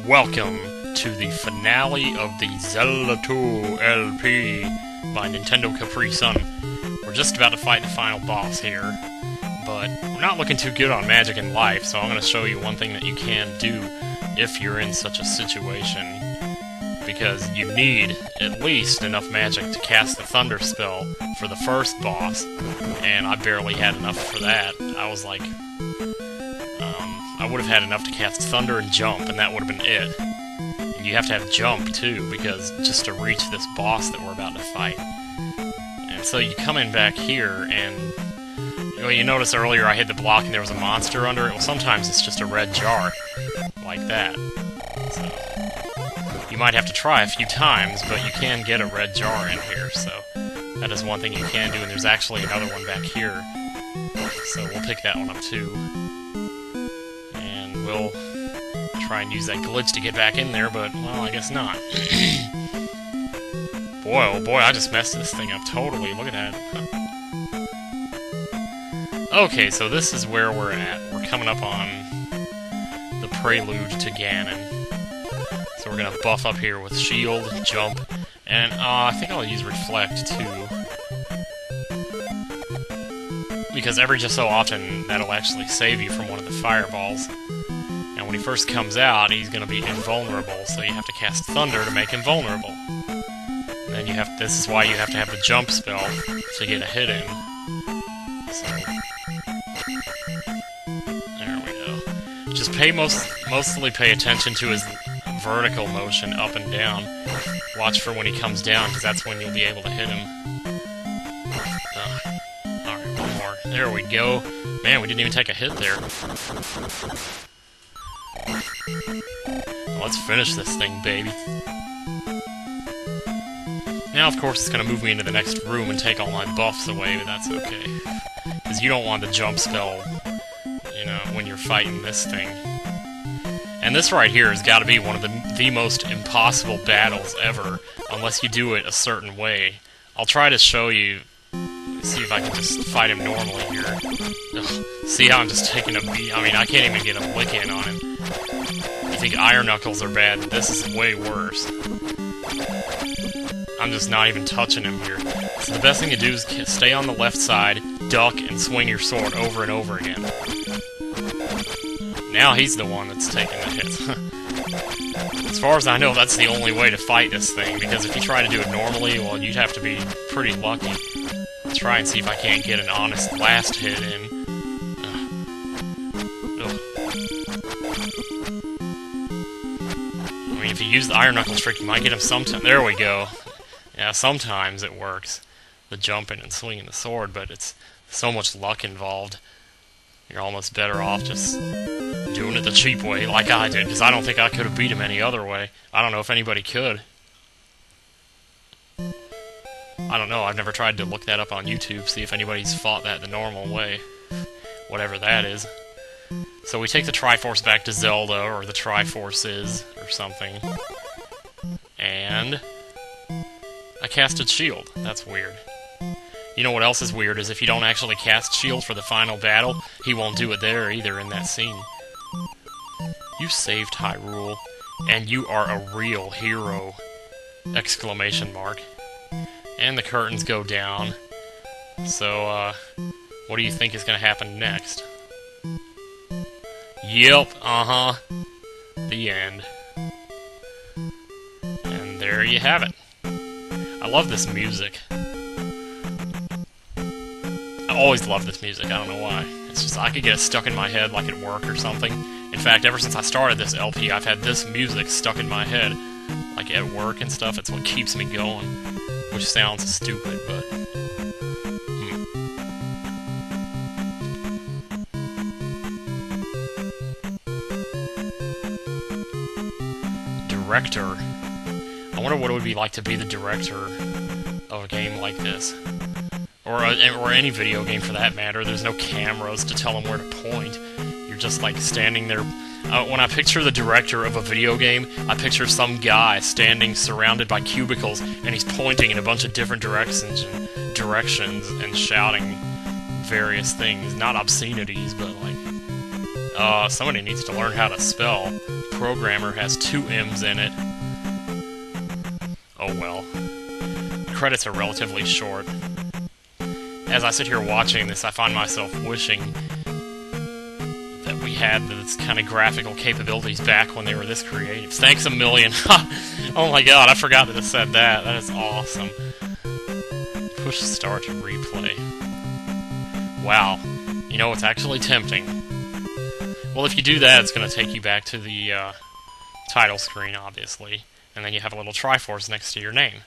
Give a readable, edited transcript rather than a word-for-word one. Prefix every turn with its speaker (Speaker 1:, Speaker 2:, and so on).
Speaker 1: Welcome to the finale of the Zelda 2 LP by Nintendo Capri Sun. We're just about to fight the final boss here, but we're not looking too good on magic and life, so I'm going to show you one thing that you can do if you're in such a situation. Because you need at least enough magic to cast the Thunder spell for the first boss, and I barely had enough for that. I was like, I would have had enough to cast Thunder and Jump, and that would have been it. And you have to have Jump, too, because just to reach this boss that we're about to fight. And so you come in back here, and you notice earlier I hit the block and there was a monster under it. Well, sometimes it's just a red jar, like that. So you might have to try a few times, but you can get a red jar in here, so that is one thing you can do, and there's actually another one back here. So we'll pick that one up, too. We'll try and use that glitch to get back in there, but, well, I guess not. Boy, oh boy, I just messed this thing up totally. Look at that. Okay, so this is where we're at. We're coming up on the prelude to Ganon. So we're gonna buff up here with Shield, Jump, and I think I'll use Reflect, too. Because every just so often, that'll actually save you from one of the fireballs. And when he first comes out, he's going to be invulnerable, so you have to cast Thunder to make him vulnerable. And then you have, this is why you have to have the Jump spell to get a hit in. So, there we go. Just mostly pay attention to his vertical motion up and down. Watch for when he comes down, because that's when you'll be able to hit him. Alright, one more. There we go. Man, we didn't even take a hit there. Let's finish this thing, baby. Now, of course, it's going to move me into the next room and take all my buffs away, but that's okay. Because you don't want the jump spell, you know, when you're fighting this thing. And this right here has got to be one of the most impossible battles ever, unless you do it a certain way. I'll try to show you, see if I can just fight him normally here. Ugh, see how I'm just taking a beat? I mean, I can't even get a lick in on him. You think Iron Knuckles are bad, this is way worse. I'm just not even touching him here. So the best thing to do is stay on the left side, duck, and swing your sword over and over again. Now he's the one that's taking the hits. As far as I know, that's the only way to fight this thing, because if you try to do it normally, well, you'd have to be pretty lucky. Let's try and see if I can't get an honest last hit in. If you use the Iron Knuckles trick, you might get him sometimes. There we go. Yeah, sometimes it works. The jumping and swinging the sword, but it's so much luck involved. You're almost better off just doing it the cheap way, like I did, because I don't think I could have beat him any other way. I don't know if anybody could. I don't know, I've never tried to look that up on YouTube, see if anybody's fought that the normal way. Whatever that is. So we take the Triforce back to Zelda, or the Triforces, or something. And I casted Shield. That's weird. You know what else is weird, is if you don't actually cast Shield for the final battle, he won't do it there either in that scene. You saved Hyrule, and you are a real hero! Exclamation mark. And the curtains go down. So, what do you think is going to happen next? Yep, the end. And there you have it. I love this music. I always love this music, I don't know why. It's just, I could get it stuck in my head like at work or something. In fact, ever since I started this LP, I've had this music stuck in my head. Like at work and stuff, it's what keeps me going. Which sounds stupid, but... Director. I wonder what it would be like to be the director of a game like this. Or any video game for that matter. There's no cameras to tell them where to point. You're just like standing there. When I picture the director of a video game, I picture some guy standing surrounded by cubicles and he's pointing in a bunch of different directions and shouting various things. Not obscenities, but like Somebody needs to learn how to spell. Programmer has 2 M's in it. Oh well. Credits are relatively short. As I sit here watching this, I find myself wishing that we had this kind of graphical capabilities back when they were this creative. Thanks a million! Oh my god, I forgot that it said that. That is awesome. Push start to replay. Wow. You know, it's actually tempting. Well, if you do that, it's going to take you back to the title screen, obviously. And then you have a little Triforce next to your name.